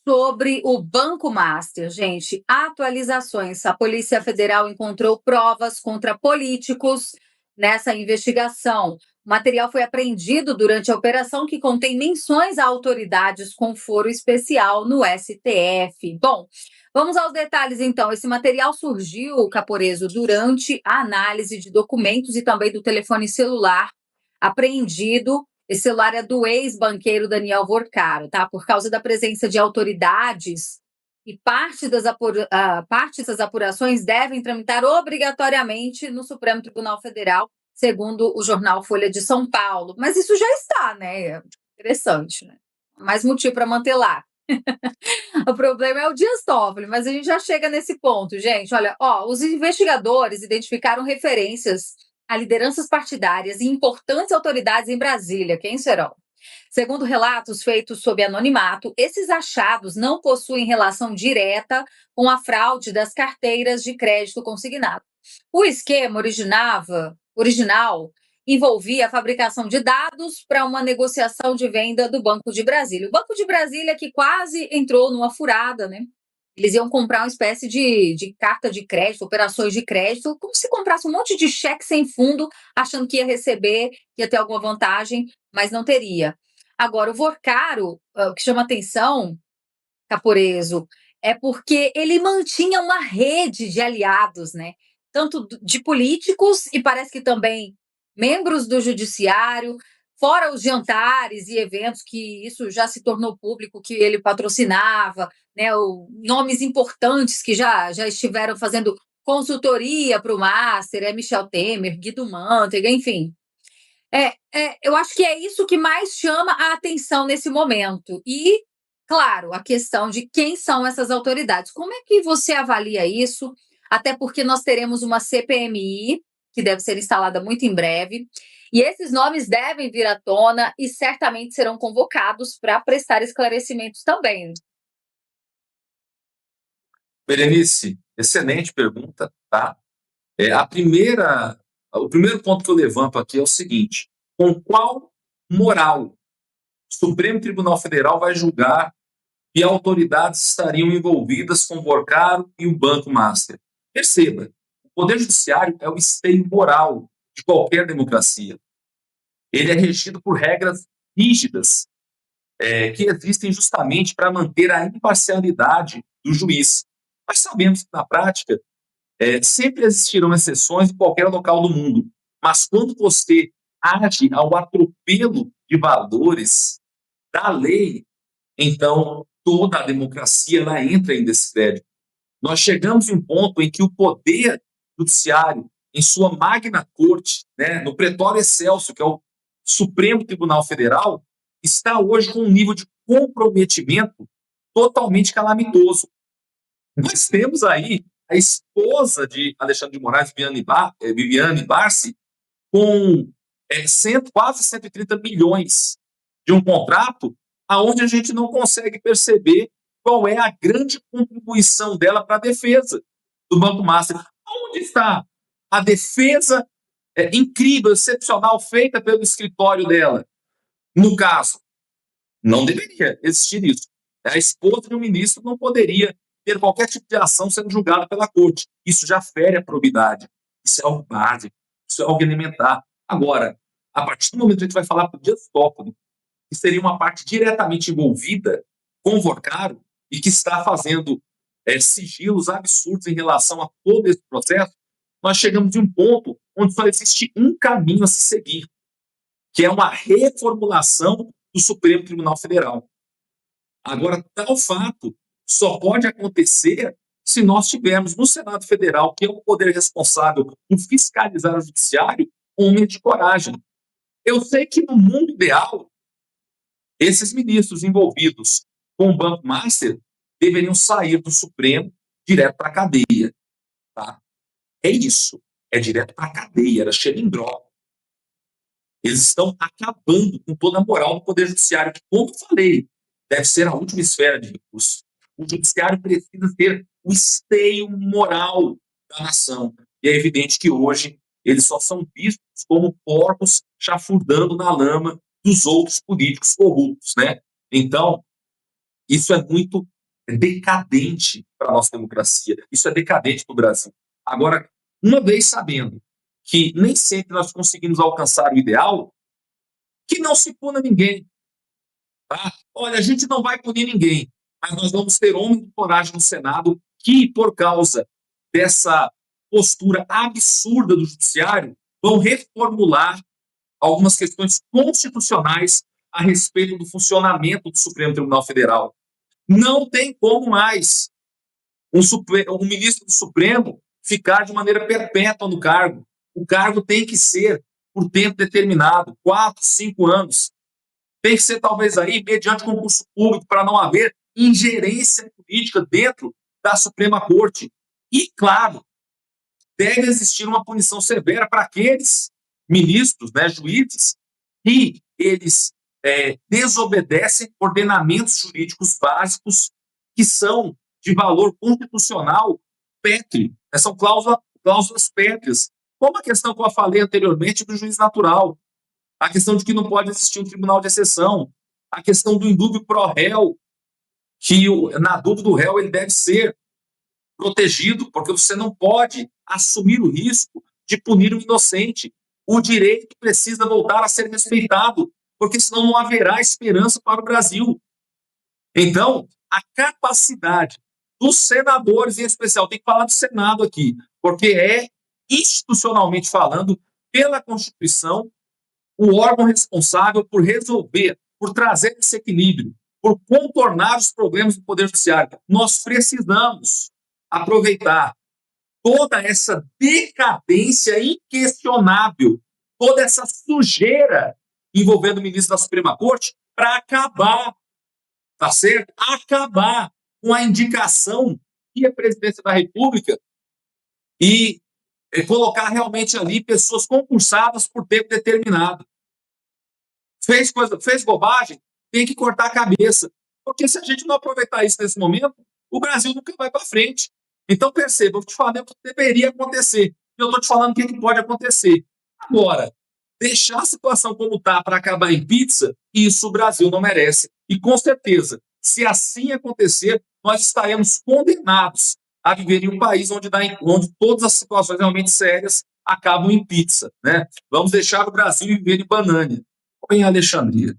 sobre o Banco Master, gente. Atualizações. A Polícia Federal encontrou provas contra políticos nessa investigação. O material foi apreendido durante a operação que contém menções a autoridades com foro especial no STF. Bom, vamos aos detalhes então. Esse material surgiu, Caporeso, durante a análise de documentos e também do telefone celular apreendido. Esse celular é do ex-banqueiro Daniel Vorcaro, tá? Por causa da presença de autoridades e parte das apurações devem tramitar obrigatoriamente no Supremo Tribunal Federal, segundo o jornal Folha de São Paulo. Mas isso já está, né? Interessante, né? Mais motivo para manter lá. O problema é o Dias Toffoli, mas a gente já chega nesse ponto, gente. Olha, os investigadores identificaram referências a lideranças partidárias e importantes autoridades em Brasília. Quem serão? Segundo relatos feitos sob anonimato, esses achados não possuem relação direta com a fraude das carteiras de crédito consignado. O esquema original envolvia a fabricação de dados para uma negociação de venda do Banco de Brasília. O Banco de Brasília que quase entrou numa furada, né? Eles iam comprar uma espécie de carta de crédito, operações de crédito, como se comprasse um monte de cheque sem fundo, achando que ia receber, que ia ter alguma vantagem, mas não teria. Agora, o Vorcaro, o que chama atenção, Caporeso, é porque ele mantinha uma rede de aliados, né? Tanto de políticos e parece que também membros do judiciário, fora os jantares e eventos que isso já se tornou público, que ele patrocinava, né? Nomes importantes que já estiveram fazendo consultoria para o Master, Michel Temer, Guido Mantega, enfim. Eu acho que é isso que mais chama a atenção nesse momento. E, claro, a questão de quem são essas autoridades. Como é que você avalia isso? Até porque nós teremos uma CPMI, que deve ser instalada muito em breve, e esses nomes devem vir à tona e certamente serão convocados para prestar esclarecimentos também. Berenice, excelente pergunta, tá? O primeiro ponto que eu levanto aqui é o seguinte: com qual moral o Supremo Tribunal Federal vai julgar que autoridades estariam envolvidas com o Vorcaro e o Banco Master? Perceba, o Poder Judiciário é o esteio moral de qualquer democracia. Ele é regido por regras rígidas, que existem justamente para manter a imparcialidade do juiz. Nós sabemos que, na prática, sempre existirão exceções em qualquer local do mundo, mas quando você age ao atropelo de valores da lei, então toda a democracia ela entra em descrédito. Nós chegamos em um ponto em que o poder judiciário, em sua magna corte, né, no pretório excelso, que é o Supremo Tribunal Federal, está hoje com um nível de comprometimento totalmente calamitoso. Nós temos aí a esposa de Alexandre de Moraes, Viviane Barsi, com quase 130 milhões de um contrato aonde a gente não consegue perceber qual é a grande contribuição dela para a defesa do Banco Master. Onde está a defesa incrível, excepcional, feita pelo escritório dela? No caso, não deveria existir isso. A esposa de um ministro não poderia ter qualquer tipo de ação sendo julgada pela corte. Isso já fere a probidade. Isso é algo básico. Isso é algo elementar. Agora, a partir do momento que a gente vai falar para o Dias Toffoli, que seria uma parte diretamente envolvida com o Vorcaro e que está fazendo sigilos absurdos em relação a todo esse processo, nós chegamos de um ponto onde só existe um caminho a se seguir, que é uma reformulação do Supremo Tribunal Federal. Agora, tal fato só pode acontecer se nós tivermos no Senado Federal, que é o poder responsável por fiscalizar o judiciário, homem de coragem. Eu sei que no mundo ideal, esses ministros envolvidos com o Banco Master deveriam sair do Supremo direto para a cadeia. Tá? É isso. É direto para a cadeia, era xerindró. Eles estão acabando com toda a moral do Poder Judiciário, que, como eu falei, deve ser a última esfera de recurso. O Judiciário precisa ter o esteio moral da nação. E é evidente que hoje eles só são vistos como porcos chafurdando na lama dos outros políticos corruptos, né? Então, Isso é muito decadente para a nossa democracia. Isso é decadente para o Brasil. Agora, uma vez sabendo que nem sempre nós conseguimos alcançar o ideal, que não se puna ninguém. Tá? Olha, a gente não vai punir ninguém, mas nós vamos ter homens de coragem no Senado que, por causa dessa postura absurda do judiciário, vão reformular algumas questões constitucionais a respeito do funcionamento do Supremo Tribunal Federal. Não tem como mais um ministro do Supremo ficar de maneira perpétua no cargo. O cargo tem que ser por tempo determinado, 4, 5 anos. Tem que ser talvez aí mediante concurso público para não haver ingerência política dentro da Suprema Corte. E, claro, deve existir uma punição severa para aqueles ministros, né, juízes, que eles desobedecem ordenamentos jurídicos básicos que são de valor constitucional pétreo. São cláusulas pétreas. Como a questão que eu falei anteriormente do juiz natural, a questão de que não pode existir um tribunal de exceção, a questão do indúbio pro réu, que na dúvida do réu ele deve ser protegido, porque você não pode assumir o risco de punir o inocente. O direito precisa voltar a ser respeitado, porque senão não haverá esperança para o Brasil. Então, a capacidade dos senadores, em especial, tem que falar do Senado aqui, porque é, institucionalmente falando, pela Constituição, o órgão responsável por resolver, por trazer esse equilíbrio, por contornar os problemas do Poder Judiciário. Nós precisamos aproveitar toda essa decadência inquestionável, toda essa sujeira envolvendo o ministro da Suprema Corte para acabar, tá certo? Acabar com a indicação que a presidência da República e colocar realmente ali pessoas concursadas por tempo determinado. Fez bobagem, tem que cortar a cabeça. Porque se a gente não aproveitar isso nesse momento, o Brasil nunca vai para frente. Então, perceba, eu te falei o que deveria acontecer. Eu estou te falando o que pode acontecer. Agora, deixar a situação como está para acabar em pizza, isso o Brasil não merece. E, com certeza, se assim acontecer, nós estaremos condenados a viver em um país onde todas as situações realmente sérias acabam em pizza. Né? Vamos deixar o Brasil viver em banana, ou em Alexandria.